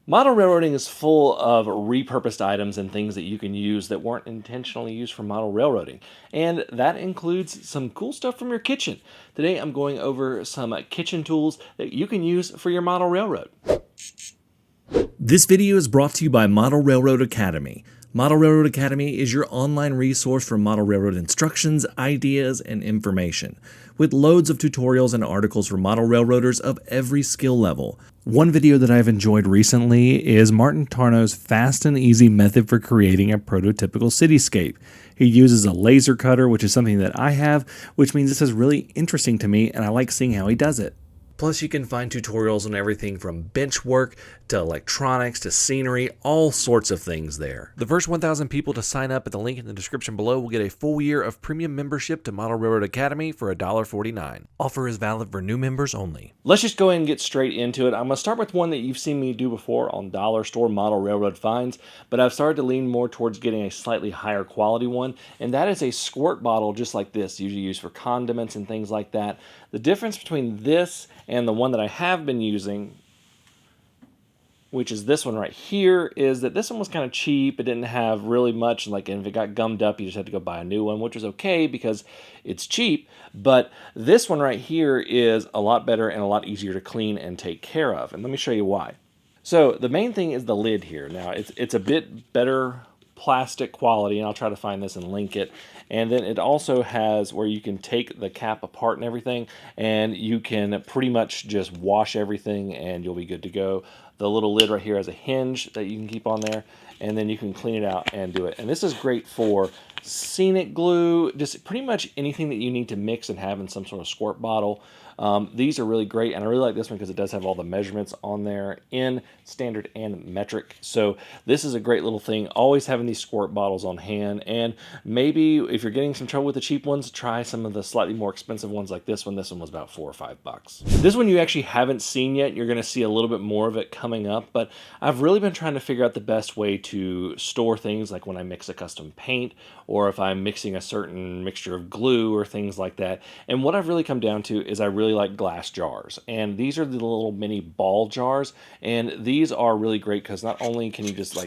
Model railroading is full of repurposed items and things that you can use that weren't intentionally used for model railroading. And that includes some cool stuff from your kitchen. Today I'm going over some kitchen tools that you can use for your model railroad. This video is brought to you by Model Railroad Academy. Model Railroad Academy is your online resource for model railroad instructions, ideas, and information, with loads of tutorials and articles for model railroaders of every skill level. One video that I've enjoyed recently is Martin Tarnow's fast and easy method for creating a prototypical cityscape. He uses a laser cutter, which is something that I have, which means this is really interesting to me, and I like seeing how he does it. Plus, you can find tutorials on everything from bench work to electronics to scenery, all sorts of things there. The first 1,000 people to sign up at the link in the description below will get a full year of premium membership to Model Railroad Academy for $1.49. Offer is valid for new members only. Let's just go ahead and get straight into it. I'm going to start with one that you've seen me do before on dollar store model railroad finds, but I've started to lean more towards getting a slightly higher quality one, and that is a squirt bottle just like this, usually used for condiments and things like that. The difference between this and the one that I have been using, which is this one right here, is that this one was kind of cheap. It didn't have really much, like, and if it got gummed up, you just had to go buy a new one, which was okay because it's cheap. But this one right here is a lot better and a lot easier to clean and take care of. And let me show you why. So the main thing is the lid here. Now, it's a bit better plastic quality, and I'll try to find this and link it. And then it also has where you can take the cap apart and everything, and you can pretty much just wash everything and you'll be good to go. The little lid right here has a hinge that you can keep on there, and then you can clean it out and do it. And this is great for scenic glue, just pretty much anything that you need to mix and have in some sort of squirt bottle. These are really great, and I really like this one because it does have all the measurements on there in standard and metric. So this is a great little thing, always having these squirt bottles on hand. And maybe if you're getting some trouble with the cheap ones, try some of the slightly more expensive ones like this one. This one was about $4 or $5. This one you actually haven't seen yet. You're going to see a little bit more of it coming up, but I've really been trying to figure out the best way to store things, like when I mix a custom paint or if I'm mixing a certain mixture of glue or things like that. And what I've really come down to is I really like glass jars, and these are the little mini ball jars, and these are really great because not only can you just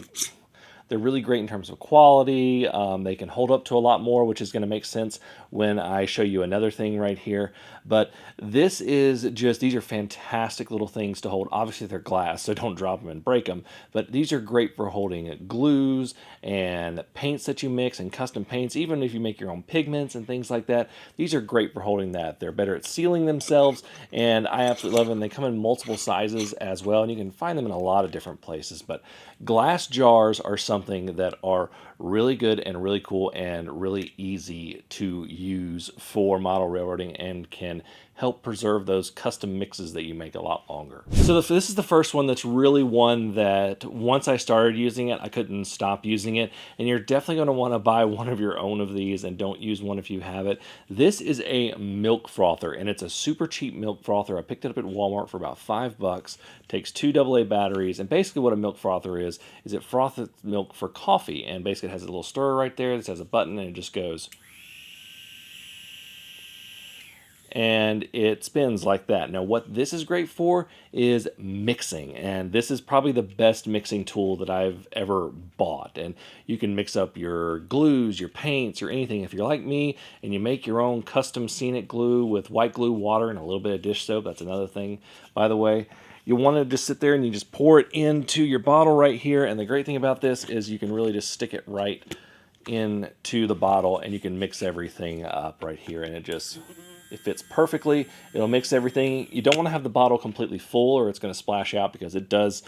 they're really great in terms of quality. They can hold up to a lot more, which is going to make sense when I show you another thing right here. But this is just, these are fantastic little things to hold. Obviously, they're glass, so don't drop them and break them. But these are great for holding glues and paints that you mix and custom paints, even if you make your own pigments and things like that. These are great for holding that. They're better at sealing themselves, and I absolutely love them. They come in multiple sizes as well, and you can find them in a lot of different places. But glass jars are something that are really good and really cool and really easy to use for model railroading and can help preserve those custom mixes that you make a lot longer. So this is the first one that's really one that once I started using it, I couldn't stop using it. And you're definitely going to want to buy one of your own of these, and don't use one if you have it. This is a milk frother, and it's a super cheap milk frother. I picked it up at Walmart for about $5. Takes 2 AA batteries, and basically what a milk frother is it froths milk for coffee, and basically it has a little stirrer right there. This has a button, and it just goes, and it spins like that. Now, what this is great for is mixing, and this is probably the best mixing tool that I've ever bought. And you can mix up your glues, your paints, or anything. If you're like me and you make your own custom scenic glue with white glue, water, and a little bit of dish soap, that's another thing, by the way. You want to just sit there and you just pour it into your bottle right here. And the great thing about this is you can really just stick it right into the bottle, and you can mix everything up right here, and it fits perfectly. It'll mix everything. You don't want to have the bottle completely full, or it's going to splash out, because it does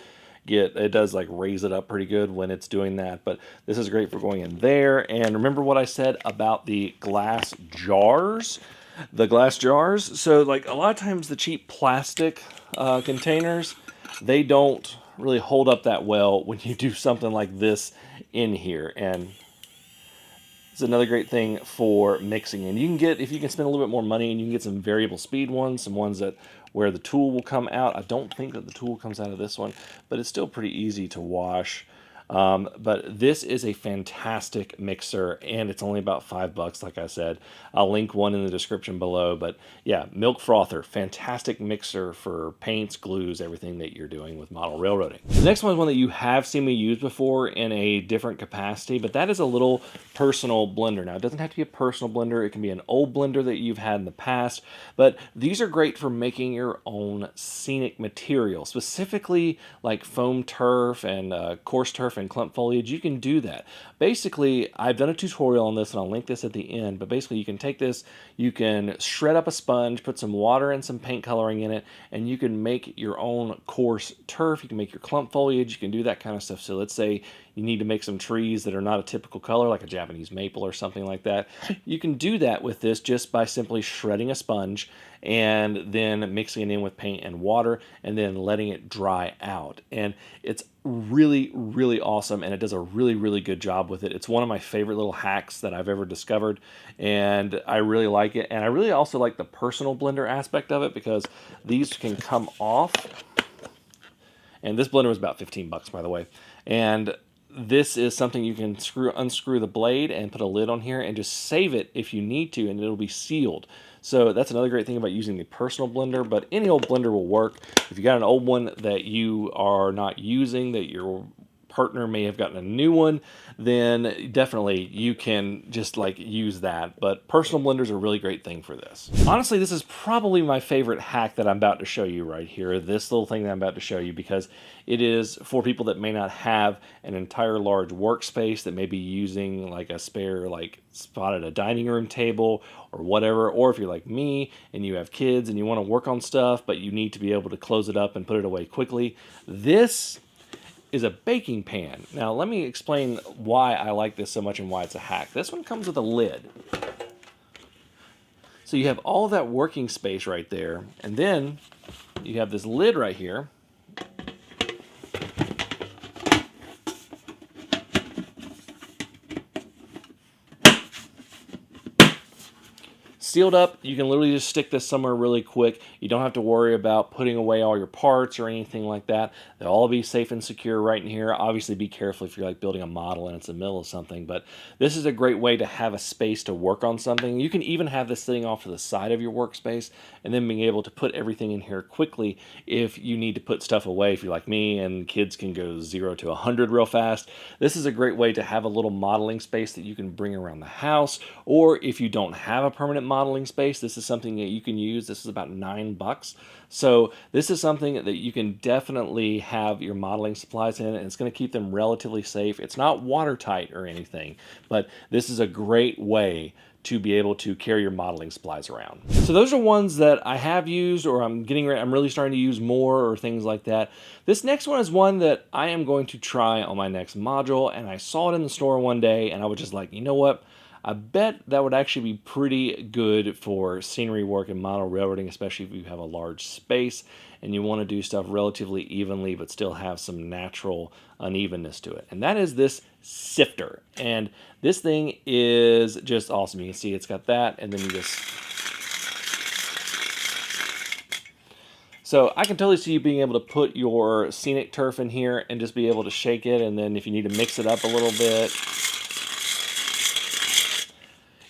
like raise it up pretty good when it's doing that. But this is great for going in there. And remember what I said about the glass jars? The glass jars. So like a lot of times the cheap plastic containers, they don't really hold up that well when you do something like this in here. And it's another great thing for mixing. And you can get, if you can spend a little bit more money, and you can get some variable speed ones, some ones that where the tool will come out. I don't think that the tool comes out of this one, but it's still pretty easy to wash. But this is a fantastic mixer, and it's only about $5, like I said. I'll link one in the description below. But yeah, milk frother, fantastic mixer for paints, glues, everything that you're doing with model railroading. The next one is one that you have seen me use before in a different capacity, but that is a little personal blender. Now, it doesn't have to be a personal blender. It can be an old blender that you've had in the past, but these are great for making your own scenic material, specifically like foam turf and coarse turf and clump foliage. You can do that. Basically, I've done a tutorial on this, and I'll link this at the end, but basically you can take this, you can shred up a sponge, put some water and some paint coloring in it, and you can make your own coarse turf. You can make your clump foliage. You can do that kind of stuff. So let's say you need to make some trees that are not a typical color, like a Japanese maple or something like that. You can do that with this just by simply shredding a sponge and then mixing it in with paint and water and then letting it dry out. And it's really, really awesome, and it does a really, really good job with it. It's one of my favorite little hacks that I've ever discovered, and I really like it. And I really also like the personal blender aspect of it, because these can come off. And this blender was about $15, by the way. And this is something you can unscrew the blade and put a lid on here and just save it if you need to, and it'll be sealed. So that's another great thing about using the personal blender, but any old blender will work. If you got an old one that you are not using, that your partner may have gotten a new one, then definitely you can just like use that. But personal blenders are a really great thing for this. Honestly, this is probably my favorite hack that I'm about to show you right here, this little thing that I'm about to show you, because it is for people that may not have an entire large workspace, that may be using like a spare like spot at a dining room table or whatever, or if you're like me and you have kids and you want to work on stuff but you need to be able to close it up and put it away quickly. This is a baking pan. Now let me explain why I like this so much and why it's a hack. This one comes with a lid. So you have all that working space right there, and then you have this lid right here. Sealed up, you can literally just stick this somewhere really quick. You don't have to worry about putting away all your parts or anything like that. They'll all be safe and secure right in here. Obviously, be careful if you're like building a model and it's in the middle of something, but this is a great way to have a space to work on something. You can even have this sitting off to the side of your workspace and then being able to put everything in here quickly if you need to put stuff away. If you're like me and kids can go 0 to 100 real fast, this is a great way to have a little modeling space that you can bring around the house. Or if you don't have a permanent modeling space, this is something that you can use. This is about $9. So this is something that you can definitely have your modeling supplies in, and it's going to keep them relatively safe. It's not watertight or anything, but this is a great way to be able to carry your modeling supplies around. So those are ones that I have used, or I'm really starting to use more, or things like that. This next one is one that I am going to try on my next module, and I saw it in the store one day and I was just like, you know what? I bet that would actually be pretty good for scenery work and model railroading, especially if you have a large space and you want to do stuff relatively evenly but still have some natural unevenness to it. And that is this Sifter. And this thing is just awesome. You can see it's got that, and then you just... So I can totally see you being able to put your scenic turf in here and just be able to shake it, and then if you need to mix it up a little bit...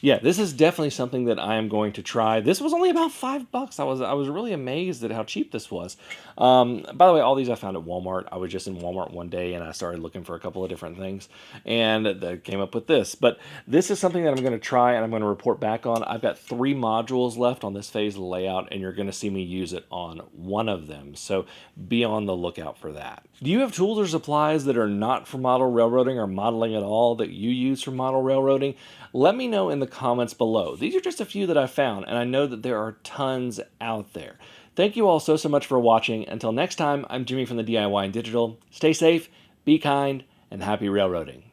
Yeah, this is definitely something that I am going to try. This was only about $5. I was really amazed at how cheap this was. By the way, all these I found at Walmart. I was just in Walmart one day and I started looking for a couple of different things, and that came up with this. But this is something that I'm going to try and I'm going to report back on. I've got 3 modules left on this phase of the layout, and you're going to see me use it on one of them. So be on the lookout for that. Do you have tools or supplies that are not for model railroading or modeling at all that you use for model railroading? Let me know in the comments below. These are just a few that I found, and I know that there are tons out there. Thank you all so much for watching. Until next time, I'm Jimmy from the DIY and Digital. Stay safe, be kind, and happy railroading.